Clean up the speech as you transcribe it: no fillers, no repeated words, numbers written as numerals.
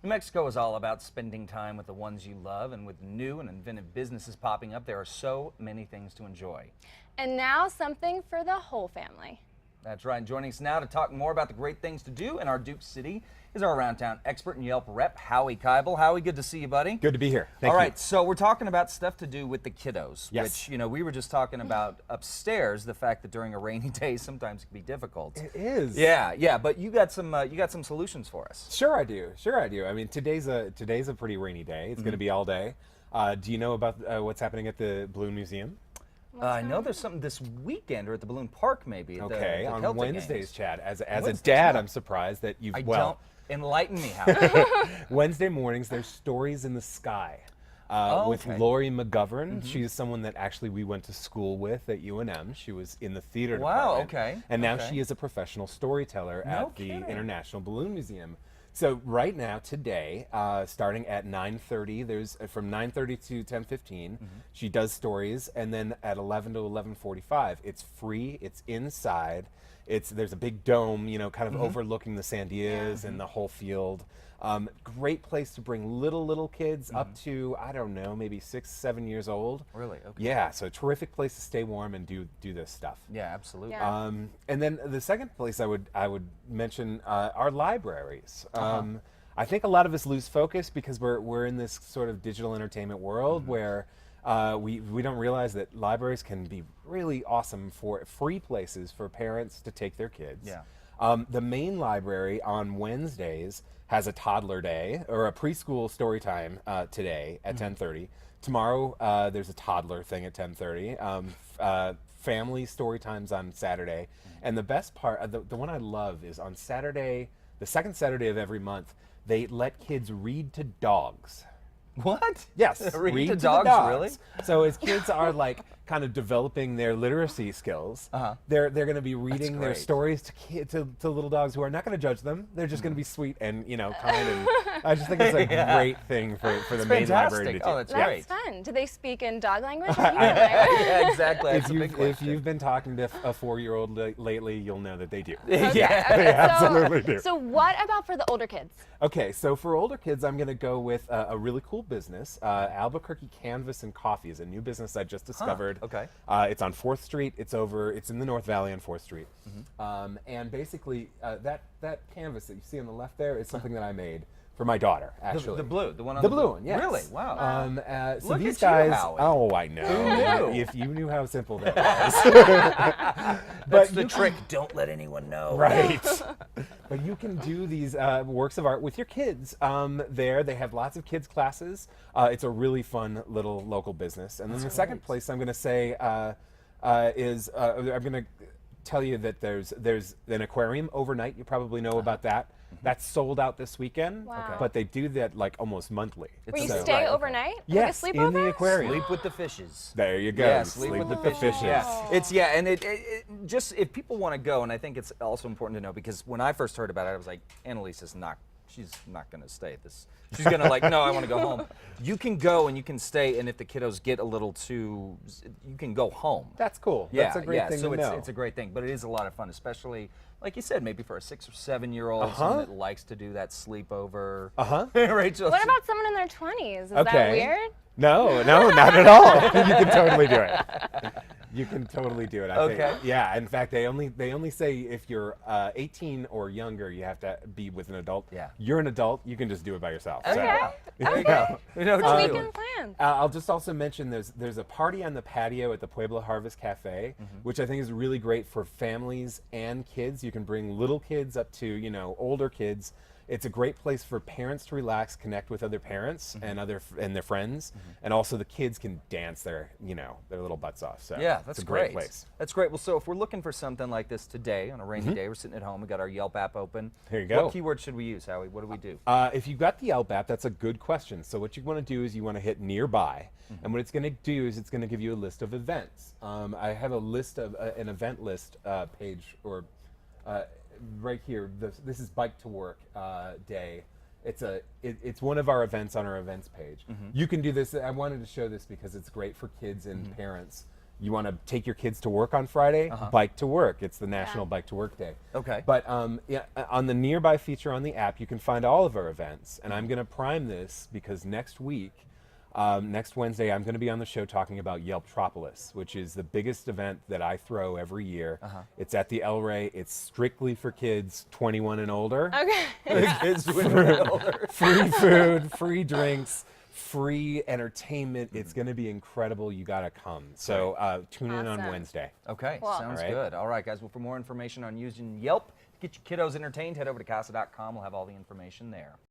New Mexico is all about spending time with the ones you love, and with new and inventive businesses popping up, there are so many things to enjoy. And now something for the whole family. That's right. And joining us now to talk more about the great things to do in our Duke City is our around town expert and Yelp rep, Howie Keibel. Howie, good to see you, buddy. Good to be here. Thank All you. right, so we're talking about stuff to do with the kiddos, Yes. which, you know, we were just talking about upstairs, the fact that during a rainy day sometimes it can be difficult. It is. Yeah, but you got some solutions for us. Sure I do. I mean, today's a pretty rainy day. It's going to be all day. Do you know about what's happening at the Balloon Museum? I know there's something this weekend, or at the Balloon Park maybe. At Okay, the on Celtic Wednesdays, games. Chad. As a Wednesdays, dad, yeah. I'm surprised that you've Don't enlighten me, Howie. Wednesday mornings, there's Stories in the Sky with okay. Lori McGovern. She's someone that actually we went to school with at UNM. She was in the theater Wow, department. okay, And now okay. she is a professional storyteller No at the kidding. International Balloon Museum. So right now, today, starting at 9:30, there's from 9:30 to 10:15, she does stories, and then at 11 to 11:45, it's free. It's inside. There's a big dome, you know, kind of overlooking the Sandias and the whole field. Great place to bring little kids up to, I don't know, maybe 6, 7 years old. Really? Okay. Yeah, so terrific place to stay warm and do this stuff. Yeah, absolutely. Yeah. And then the second place I would mention are libraries. I think a lot of us lose focus because we're in this sort of digital entertainment world where we don't realize that libraries can be really awesome for free places for parents to take their kids. Yeah. The main library on Wednesdays has a toddler day or a preschool story time today at 10:30. Tomorrow there's a toddler thing at 10:30. Family story times on Saturday. And the best part, the one I love is on Saturday, the second Saturday of every month, they let kids read to dogs. What? Yes, Read to the dogs, really? So as kids are like kind of developing their literacy skills, they're going to be reading their great. stories to little dogs who are not going to judge them. They're just going to be sweet and kind. And I just think it's a great thing for the main library to do. Oh, that's That's great. fun. Do they speak in dog language or human language? Yeah, exactly. That's a big If question. you've been talking to a 4-year-old lately, you'll know that they do. Okay, Yeah. okay, absolutely do. So what about for the older kids? Okay, so for older kids, I'm going to go with a really cool business. Albuquerque Canvas and Coffee is a new business I just discovered. okay. It's on 4th Street. It's in the North Valley on 4th Street. And basically, that canvas that you see on the left there is something that I made for my daughter, actually. The blue, the one on The blue one, yes. Really? Wow. So Look these at you, guys, Howie. oh, I know. Who knew? If you knew how simple that was. That's But the you trick. Don't let anyone know. Right. But you can do these works of art with your kids there. They have lots of kids classes. It's a really fun little local business. And then the second place I'm going to say is I'm going to tell you that there's an aquarium overnight. You probably know about that. That's sold out this weekend. Wow. Okay. But they do that like almost monthly. Where you So- stay right, okay. overnight? Yes, like a in the sleepover? aquarium. Sleep with the fishes. There you go. Yeah, sleep with the fishes. Yeah, Oh. and it just, if people want to go, and I think it's also important to know, because when I first heard about it, I was like, Annalise is not, she's not going to stay at this. She's going to like, no, I want to go home. You can go and you can stay, and if the kiddos get a little too, you can go home. That's cool. Yeah, That's a great thing so to know. it's a great thing, but it is a lot of fun, especially, like you said, maybe for a 6 or 7 year old, someone that likes to do that sleepover. Rachel. What about someone in their 20s? Is that Okay. weird? No, not at all. You can totally do it. You can totally do it. I think. Okay. Yeah. In fact, they only say if you're 18 or younger, you have to be with an adult. Yeah. You're an adult. You can just do it by yourself. Okay. So, There you go. You know So what we you're can doing. plan. I'll just also mention there's a party on the patio at the Pueblo Harvest Cafe, which I think is really great for families and kids. You can bring little kids up to older kids. It's a great place for parents to relax, connect with other parents and their friends, and also the kids can dance their little butts off. So Yeah, it's that's a great great. place. That's great. Well, so if we're looking for something like this today on a rainy day, we're sitting at home, we got our Yelp app open. Here you go. What keyword should we use, Howie? What do we do? If you've got the Yelp app, that's a good question. So what you want to do is you want to hit nearby, and what it's going to do is it's going to give you a list of events. I have a list of an event list page or right here. This is Bike to Work Day. It's one of our events on our events page. You can do this. I wanted to show this because it's great for kids and parents You want to take your kids to work on Friday? Bike to work. It's the National Yeah. Bike to Work Day. Okay. But yeah, on the Nearby feature on the app, you can find all of our events. And I'm going to prime this because next week, next Wednesday, I'm going to be on the show talking about Yelptropolis, which is the biggest event that I throw every year. It's at the El Rey. It's strictly for kids 21 and older. Okay. Kids doing it older. Free food, free drinks, free entertainment. It's going to be incredible. You got to come. So tune in on Awesome. Wednesday. Okay, Cool. sounds All right. good. All right, guys. Well, for more information on using Yelp to get your kiddos entertained, head over to casa.com. We'll have all the information there.